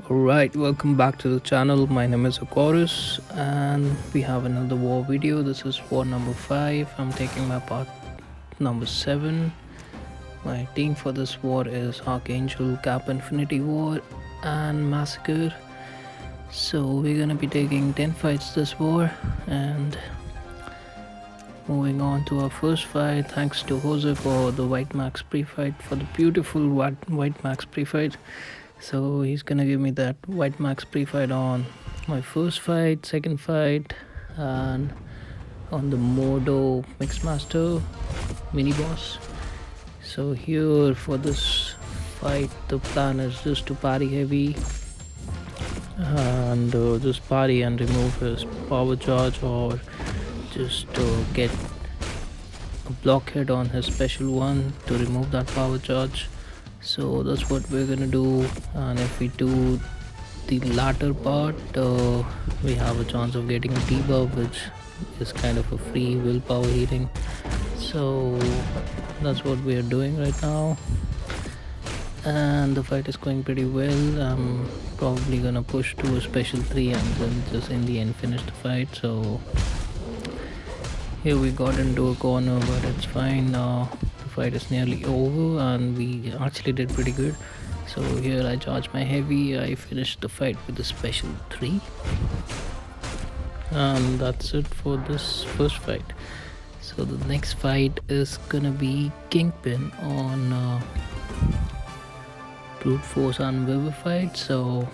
Alright, welcome back to the channel. My name is Akorus and we have another war video. This is war number 5. I'm taking my part number 7. My team for this war is Archangel, Cap Infinity War and Massacre. So we're gonna be taking 10 fights this war, and moving on to our first fight. Thanks to Jose for the White Max pre-fight, for the beautiful White Max pre-fight. So he's gonna give me that White Max pre-fight on my first fight, second fight, and on the Modo Mixmaster mini boss. So here for this fight, the plan is just to parry heavy and just parry and remove his power charge, or just get a blockhead on his special one to remove that power charge. So that's what we're gonna do, and if we do the latter part, we have a chance of getting a DEBØE, which is kind of a free willpower healing. So that's what we are doing right now, and the fight is going pretty well. I'm probably gonna push to a special 3 and then just in the end finish the fight. So here we got into a corner, but it's fine. The fight is nearly over and we actually did pretty good. So here I charged my heavy, I finished the fight with a special 3, and that's it for this first fight. So the next fight is gonna be Kingpin on Brute Force and Vivified. So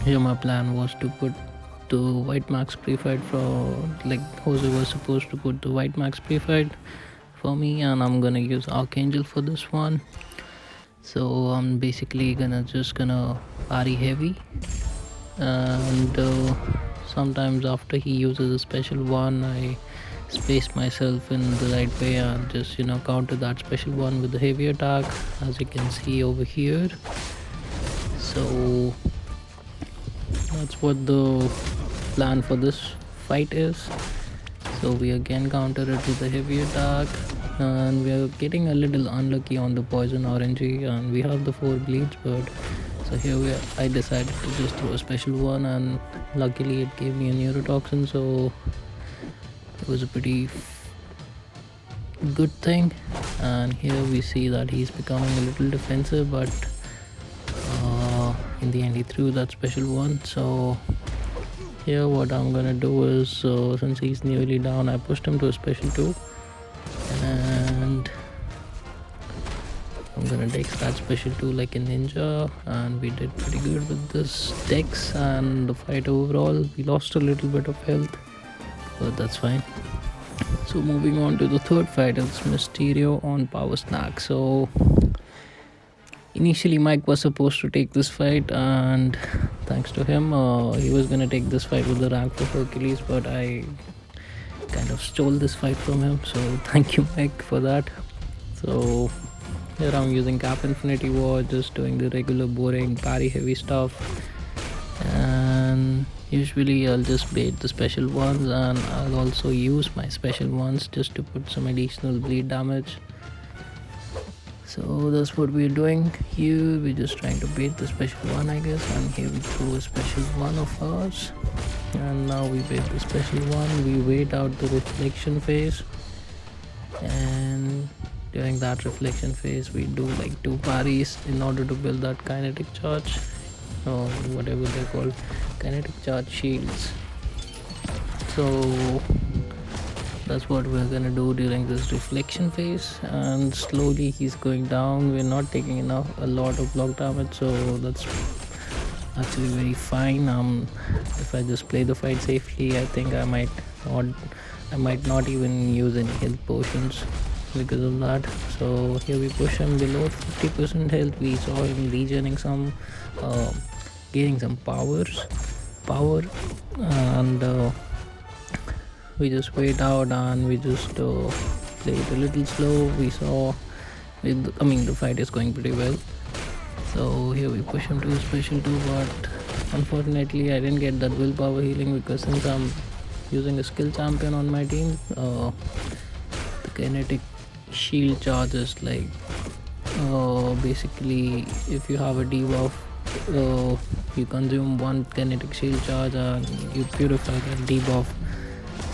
here my plan was to put the White Max pre-fight like Jose was supposed to put the White Max pre-fight for me, and I'm gonna use Archangel for this one. So I'm basically gonna parry heavy, and sometimes after he uses a special one, I space myself in the right way and just counter that special one with the heavy attack, as you can see over here. So that's what the plan for this fight is. So we again counter it with the heavy attack, and we are getting a little unlucky on the poison RNG, and we have the 4 bleeds, but so here I decided to just throw a special one, and luckily it gave me a neurotoxin, so it was a pretty good thing. And here we see that he's becoming a little defensive, but in the end he threw that special one. So here what I'm gonna do is, since he's nearly down, I pushed him to a special 2, and I'm gonna take that special 2 like a ninja, and we did pretty good with this dex. And the fight overall, we lost a little bit of health, but that's fine. So moving on to the third fight, it's Mysterio on Power Snack. So initially Mike was supposed to take this fight, and thanks to him, he was gonna take this fight with the rank for Hercules, but I kind of stole this fight from him, so thank you Mike for that. So here I'm using Cap Infinity War, just doing the regular boring parry heavy stuff, and usually I'll just bait the special ones, and I'll also use my special ones just to put some additional bleed damage. So that's what we're doing here. We're just trying to bait the special one, I guess, and here we throw a special one of ours, and now we bait the special one. We wait out the reflection phase, and during that reflection phase we do like 2 parries in order to build that kinetic charge, or whatever they're called, kinetic charge shields. So that's what we're gonna do during this reflection phase, and slowly he's going down. We're not taking a lot of block damage, so that's actually very fine. If I just play the fight safely, I think I might not even use any health potions because of that. So here we push him below 50% health. We saw him regening some, gaining some power, and we just wait out, and we just play it a little slow. We saw the fight is going pretty well. So here we push him to a special 2, but unfortunately I didn't get that willpower healing because since I'm using a skill champion on my team, the kinetic shield charge is like basically if you have a debuff, you consume one kinetic shield charge and you purify that debuff.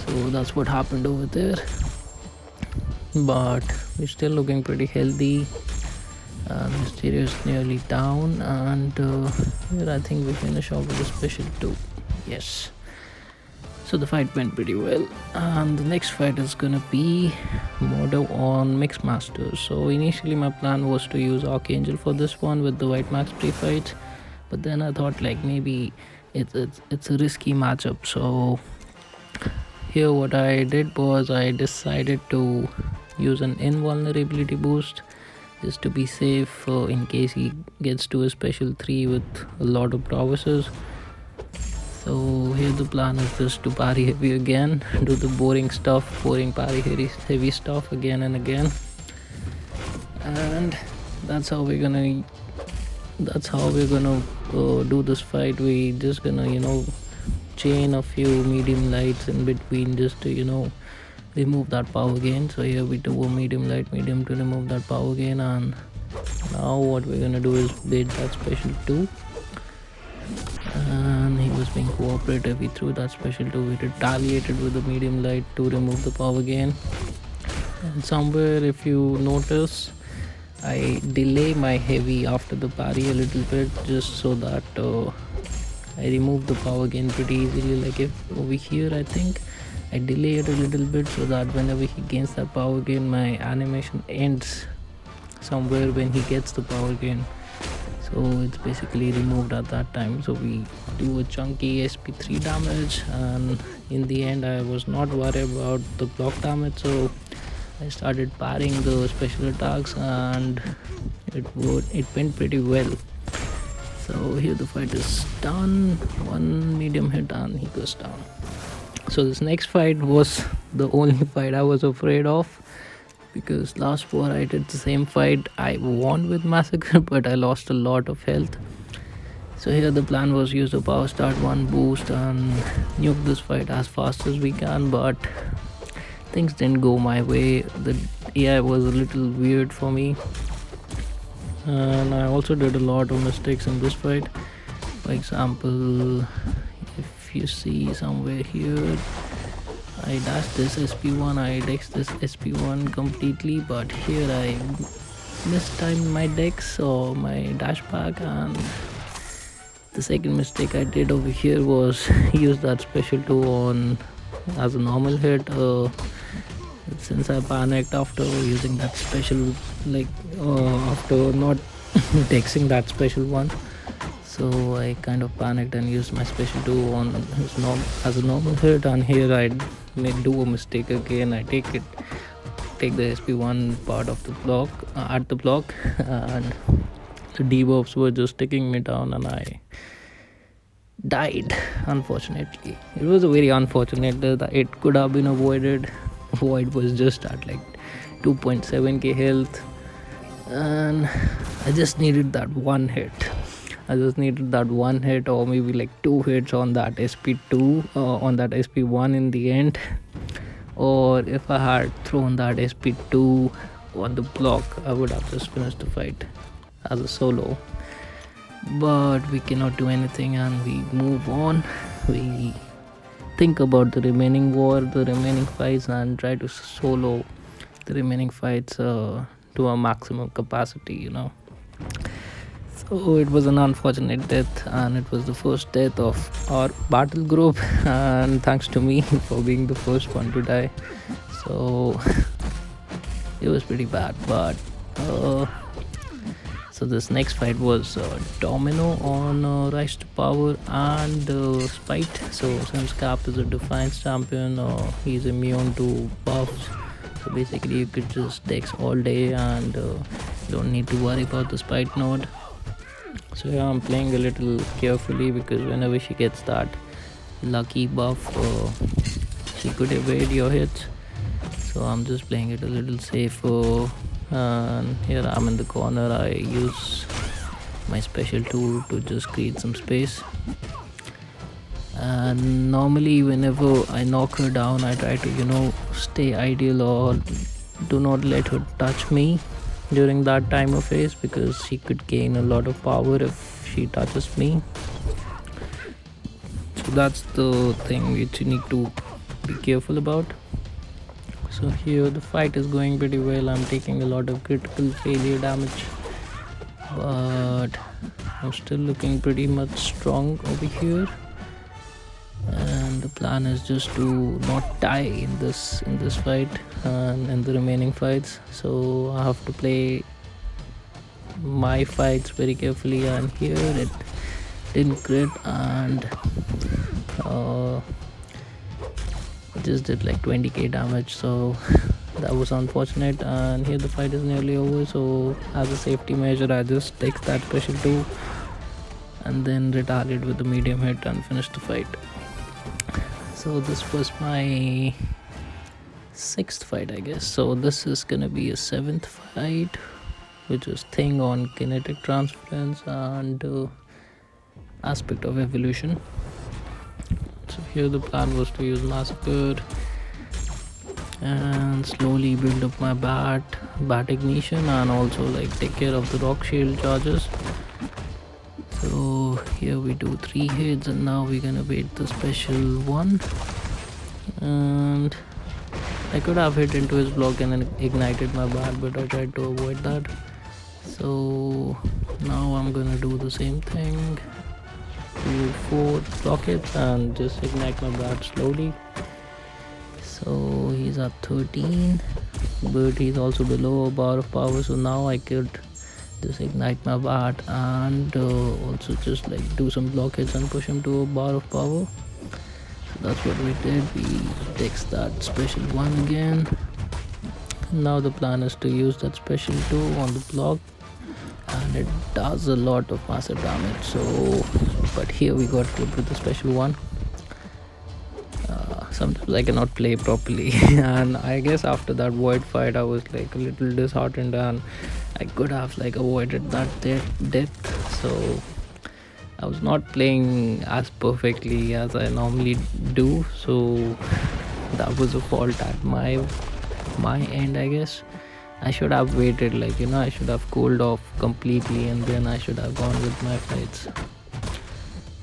So that's what happened over there, but we're still looking pretty healthy. Mysterio is nearly down, and here I think we finish off with a special 2. Yes, so the fight went pretty well, and the next fight is gonna be Modo on Mixmaster. So initially my plan was to use Archangel for this one with the White Max pre-fight, but then I thought like maybe it's a risky matchup. So here what I did was I decided to use an invulnerability boost just to be safe in case he gets to a special 3 with a lot of prowesses. So here the plan is just to parry heavy again, do the boring parry heavy stuff again and again, and that's how we're gonna do this fight. We just gonna chain a few medium lights in between just to remove that power gain. So here we do a medium to remove that power gain, and now what we're gonna do is bait that special 2, and he was being cooperative. He threw that special 2, we retaliated with the medium light to remove the power gain. And somewhere if you notice, I delay my heavy after the parry a little bit just so that I remove the power gain pretty easily. Like if over here I think I delay it a little bit so that whenever he gains that power gain, my animation ends somewhere when he gets the power gain. So it's basically removed at that time. So we do a chunky SP3 damage, and in the end I was not worried about the block damage, so I started parrying the special attacks, and it went pretty well. So here the fight is done, one medium hit and he goes down. So this next fight was the only fight I was afraid of, because last 4 I did the same fight. I won with Massacre but I lost a lot of health. So here the plan was use the power start 1 boost and nuke this fight as fast as we can, but things didn't go my way. The AI was a little weird for me, and I also did a lot of mistakes in this fight. For example, if you see somewhere here, I dashed this SP1, I dexed this SP1 completely, but here I mistimed my dex or my dash back, and the second mistake I did over here was use that special 2 on as a normal hit. Since I panicked after using that special, after not dexing that special one, so I kind of panicked and used my special 2 on his as a normal hit, and here I do a mistake again. I take the SP1 part of the block at the block, and the debuffs were just taking me down and I died. Unfortunately, it was a very unfortunate that it could have been avoided. Void was just at like 2.7k health, and I just needed that one hit. Or maybe like 2 hits on that SP2 on that SP1 in the end. Or if I had thrown that SP2 on the block, I would have just finished the fight as a solo. But we cannot do anything and we move on. We think about the remaining fights, and try to solo the remaining fights to a maximum capacity. So it was an unfortunate death, and it was the first death of our battle group, and thanks to me for being the first one to die. So it was pretty bad. But so this next fight was Domino on Rise to Power and Spite. So since Cap is a Defiance champion, he's immune to buffs. So basically you could just dex all day and don't need to worry about the Spite node. So yeah, I'm playing a little carefully because whenever she gets that lucky buff, she could evade your hits. So I'm just playing it a little safer. And here I'm in the corner. I use my special tool to just create some space. And normally whenever I knock her down, I try to stay ideal or do not let her touch me during that time of phase, because she could gain a lot of power if she touches me. So that's the thing which you need to be careful about. So here the fight is going pretty well. I'm taking a lot of critical failure damage, but I'm still looking pretty much strong over here. And the plan is just to not die in this fight and in the remaining fights. So I have to play my fights very carefully, and here it didn't crit, and just did like 20k damage, so that was unfortunate. And here the fight is nearly over, so as a safety measure I just take that special 2 and then retaliate with the medium hit and finish the fight. So this was my 6th fight, I guess. So this is gonna be a 7th fight, which is thing on kinetic transference and aspect of evolution. So here the plan was to use massacre and slowly build up my bat ignition, and also like take care of the rock shield charges. So here we do 3 hits, and now we're gonna wait the special 1. And I could have hit into his block and then ignited my bat, but I tried to avoid that. So now I'm gonna do the same thing, do 4 rockets and just ignite my bat slowly. So he's at 13, but he's also below a bar of power, so now I could just ignite my bat and also just like do some blockades and push him to a bar of power. So that's what we did. We text that special 1 again. Now the plan is to use that special 2 on the block, and it does a lot of massive damage. So but here we got clipped with the special 1. Sometimes I cannot play properly and I guess after that void fight I was like a little disheartened, and I could have like avoided that death. So I was not playing as perfectly as I normally do, so that was a fault at my end, I guess. I should have waited, like I should have cooled off completely and then I should have gone with my fights,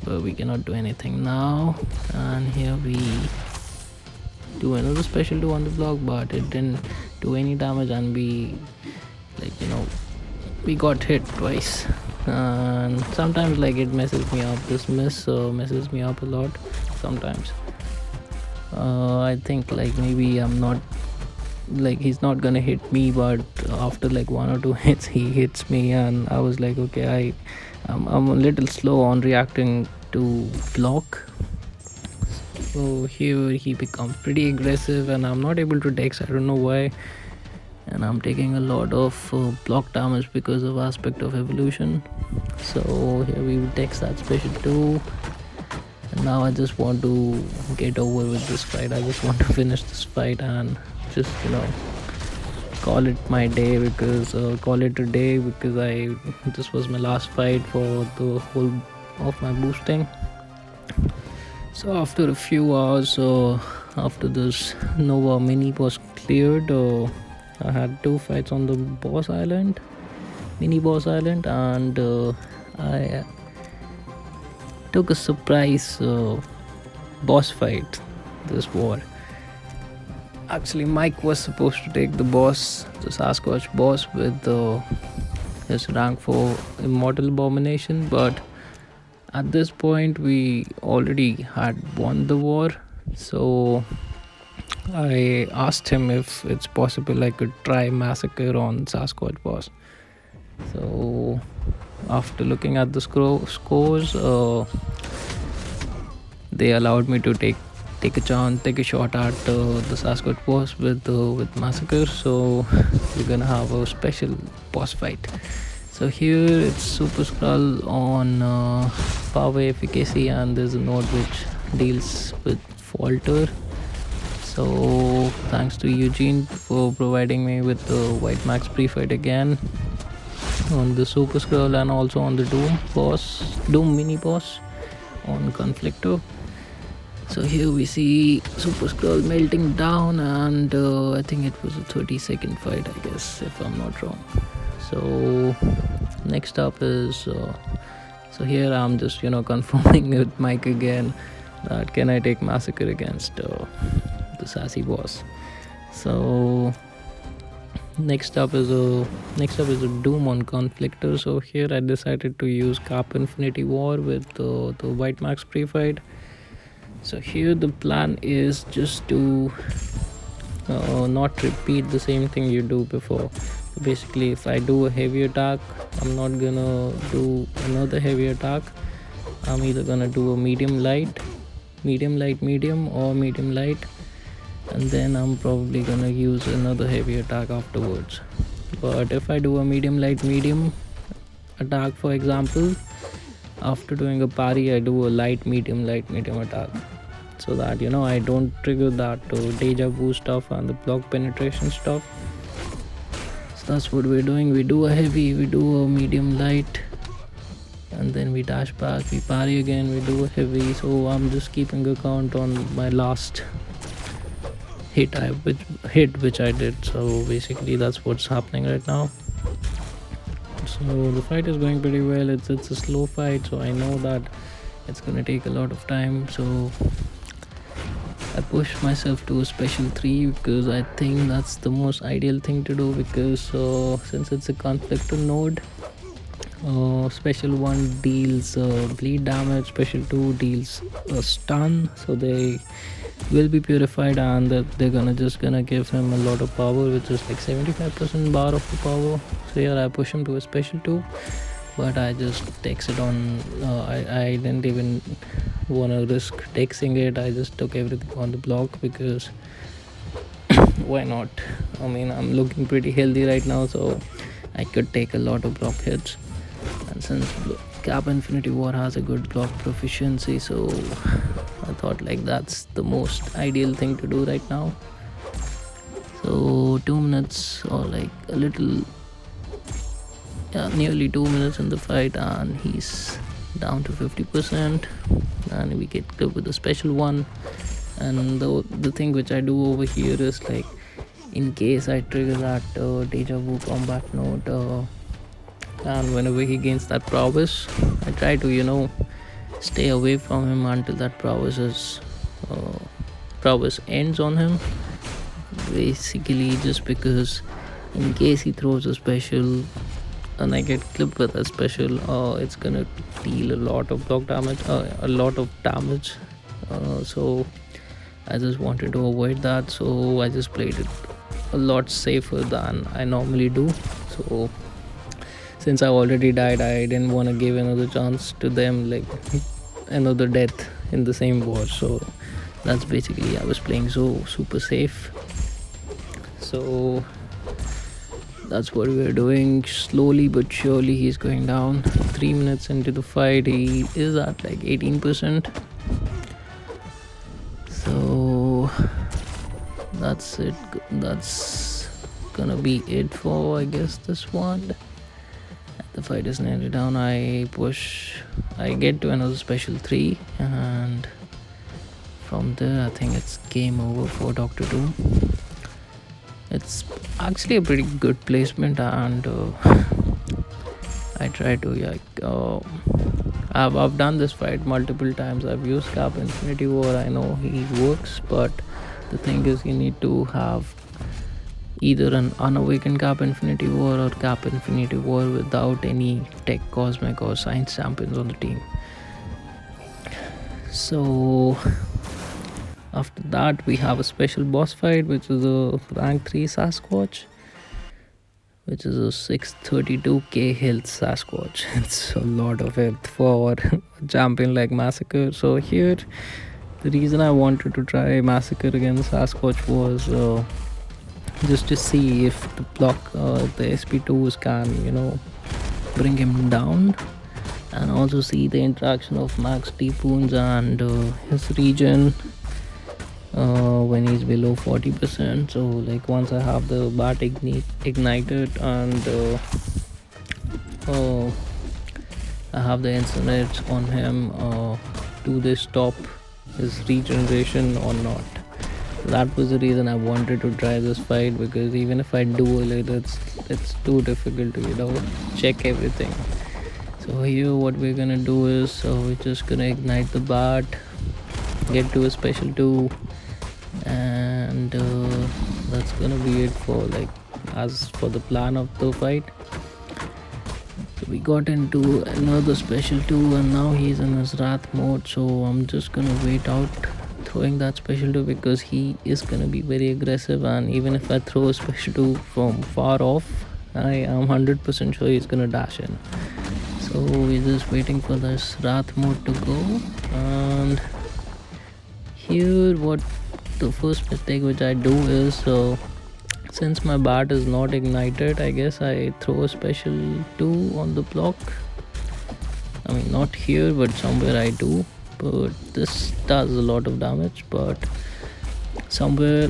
but we cannot do anything now. And here we do another special 2 on the block, but it didn't do any damage, and we we got hit twice. And sometimes like it messes me up, this miss messes me up a lot sometimes. I think like maybe I'm not like he's not gonna hit me, but after like 1 or 2 hits he hits me, and I was like, okay, I'm a little slow on reacting to block. So here he becomes pretty aggressive and I'm not able to dex, I don't know why, and I'm taking a lot of block damage because of aspect of evolution. So here we dex that special 2, and now I just want to get over with this fight. I just want to finish this fight and just call it my day, because call it a day, because this was my last fight for the whole of my boosting. So after a few hours after this Nova mini was cleared, I had 2 fights on the mini boss island, and I took a surprise boss fight this war. Actually Mike was supposed to take the Sasquatch boss with his rank 4 immortal abomination, but at this point we already had won the war. So I asked him if it's possible I could try massacre on Sasquatch boss. So after looking at the scores, they allowed me to take a shot at the Sasquatch boss with massacre. So we're gonna have a special boss fight. So here it's Super Skrull on power efficacy, and there's a node which deals with falter. So thanks to Eugene for providing me with the white max pre-fight again. on the super scroll and also on the doom mini boss on conflictor. So here we see super scroll melting down, and I think it was a 30-second fight, I guess, if I'm not wrong. So next up is so here I'm just confirming with Mike again that can I take massacre against the sassy boss. So next up is a doom on conflictor. So here I decided to use Cap Infinity War with the White Max pre-fight. So here the plan is just to not repeat the same thing you do before. Basically, if I do a heavy attack, I'm not gonna do another heavy attack. I'm either gonna do a medium light, medium, or medium light, and then I'm probably gonna use another heavy attack afterwards. But if I do a medium light medium attack, for example, after doing a parry, I do a light medium attack, so that I don't trigger that deja vu stuff and the block penetration stuff. So that's what we're doing. We do a heavy, we do a medium light, and then we dash back, we parry again, we do a heavy. So I'm just keeping a count on my last hit which I did. So basically that's what's happening right now. So the fight is going pretty well. It's a slow fight, so I know that it's gonna take a lot of time. So I pushed myself to a special 3 because I think that's the most ideal thing to do, because since it's a conflictor node, special 1 deals bleed damage, special 2 deals stun, so they will be purified, and they're gonna give him a lot of power, which is like 75% bar of the power. So here I push him to a special 2, but I just text it on. I didn't even want to risk texting it. I just took everything on the block, because why not? I mean, I'm looking pretty healthy right now, so I could take a lot of block hits. And since Cap Infinity War has a good block proficiency, so I thought like that's the most ideal thing to do right now. So 2 minutes, or like a little, nearly 2 minutes in the fight, and he's down to 50%, and we get clipped with a special 1. And the thing which I do over here is, like, in case I trigger that deja vu combat note, and whenever he gains that prowess, I try to stay away from him until that prowess ends on him, basically, just because in case he throws a special and I get clipped with a special, it's gonna deal a lot of block damage, so I just wanted to avoid that. So I just played it a lot safer than I normally do. So since I already died, I didn't want to give another chance to them, like another death in the same war. So that's basically, I was playing so super safe. So that's what we're doing. Slowly but surely he's going down. 3 minutes into the fight, he is at like 18%. So that's it. That's gonna be it for, I guess, this one. The fight is nearly down. I get to another special 3, and from there I think it's game over for Dr. Doom. It's actually a pretty good placement, and I try to I've done this fight multiple times. I've used Cap Infinity War. I know he works, but the thing is, you need to have either an unawakened Cap Infinity War or Cap Infinity War without any Tech, Cosmic, or Science champions on the team. So after that, we have a special boss fight, which is a rank 3 Sasquatch, which is a 632k health Sasquatch. It's a lot of health for a champion like Massacre. So here, the reason I wanted to try Massacre against Sasquatch was just to see if the SP2s can bring him down, and also see the interaction of Max deep wounds and his regen when he's below 40%. So like once I have the bat ignited and I have the incinerates on him. Do they stop his regeneration or not? That was the reason I wanted to try this fight, because even if I duel it, it's too difficult to check everything. So here what we're gonna do is, we're just gonna ignite the bat, get to a special 2, and that's gonna be it for as for the plan of the fight. So we got into another special 2, and now he's in his wrath mode, so I'm just gonna wait out throwing that special 2, because he is gonna be very aggressive, and even if I throw a special 2 from far off, I am 100% sure he's gonna dash in. So we're just waiting for this wrath mode to go. And here what the first mistake which I do is, so since my bat is not ignited, I guess I throw a special 2 on the block. I mean, not here, but somewhere I do, but this does a lot of damage. But somewhere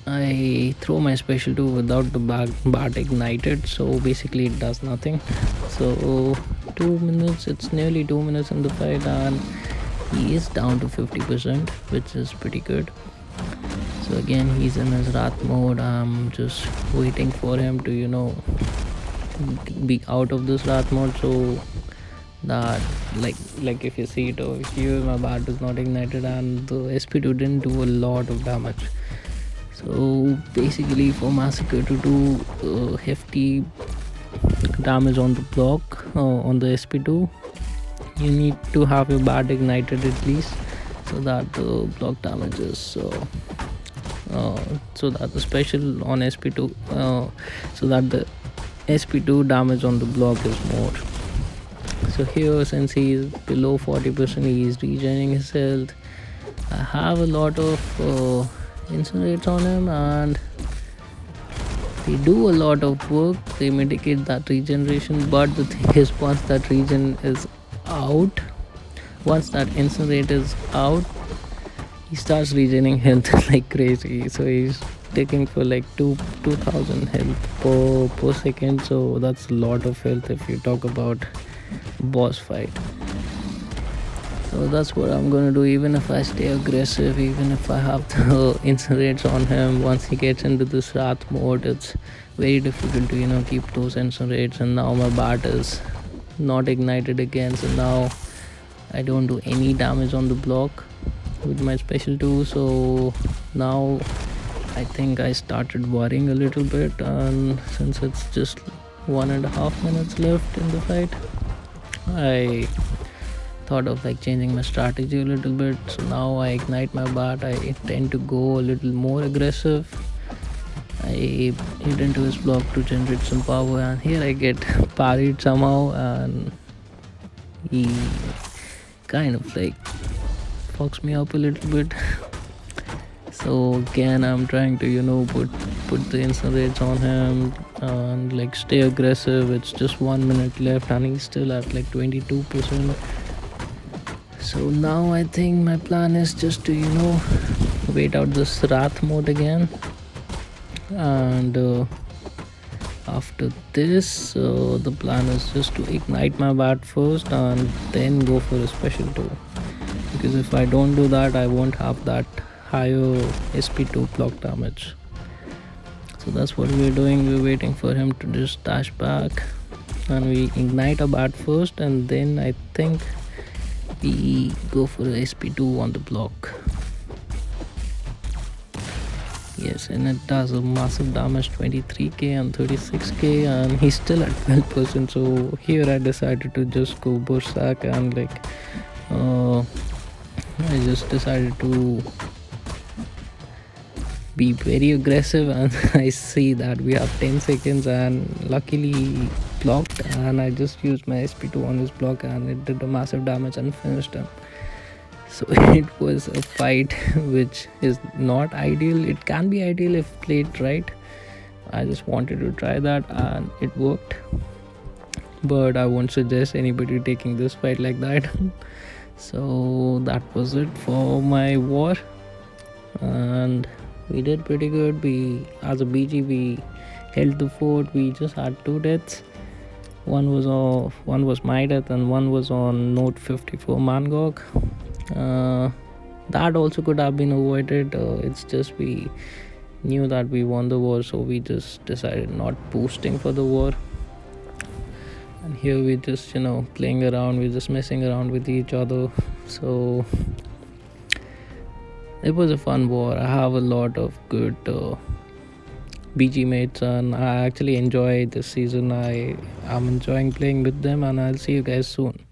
I throw my special 2 without the bat ignited, so basically it does nothing. So 2 minutes, it's nearly 2 minutes in the fight, and he is down to 50%, which is pretty good. So again, he's in his wrath mode. I'm just waiting for him to be out of this wrath mode, so that like if you see it over here, my bat is not ignited and the SP2 didn't do a lot of damage. So basically, for Massacre to do hefty damage on the block, on the SP2, you need to have your bat ignited at least, so that the block damage is so that the special on SP2, so that the SP2 damage on the block is more. So here, since he is below 40%, he is regenerating his health. I have a lot of incinerates on him, and they do a lot of work. They mitigate that regeneration, but the thing is, once that regen is out, once that incinerate is out, he starts regenerating health like crazy. So he's taking for like 2000 health per second, so that's a lot of health if you talk about boss fight. So that's what I'm gonna do. Even if I stay aggressive, even if I have the incinerates on him, once he gets into this wrath mode, it's very difficult to keep those incinerates. And now my bat is not ignited again, so now I don't do any damage on the block with my special 2. So now I think I started worrying a little bit, and since it's just 1.5 minutes left in the fight, I thought of changing my strategy a little bit. So now I ignite my bat. I tend to go a little more aggressive. I hit into his block to generate some power, and here I get parried somehow, and he kind of fucks me up a little bit. So again, I'm trying to put the incinerates on him and stay aggressive. It's just 1 minute left, and he's still at 22%. So now I think my plan is just to wait out this wrath mode again, and after this the plan is just to ignite my bat first and then go for a special 2, because if I don't do that, I won't have that higher SP2 block damage. So that's what we're doing. We're waiting for him to just dash back, and we ignite a bat first, and then I think we go for a SP2 on the block. Yes, and it does a massive damage, 23k and 36k, and he's still at 12%. So here I decided to just go berserk, and I just decided to be very aggressive, and I see that we have 10 seconds, and luckily he blocked, and I just used my SP2 on his block, and it did a massive damage and finished him. So it was a fight which is not ideal. It can be ideal if played right. I just wanted to try that, and it worked, but I won't suggest anybody taking this fight like that. So that was it for my war, and we did pretty good. We, as a BG, we held the fort. We just had 2 deaths, One was my death, and one was on Note 54 Mangok. Uh, that also could have been avoided. It's just we knew that we won the war, so we just decided not boosting for the war. And here we just playing around, we're just messing around with each other. So it was a fun war. I have a lot of good BG mates, and I actually enjoy this season. I'm enjoying playing with them, and I'll see you guys soon.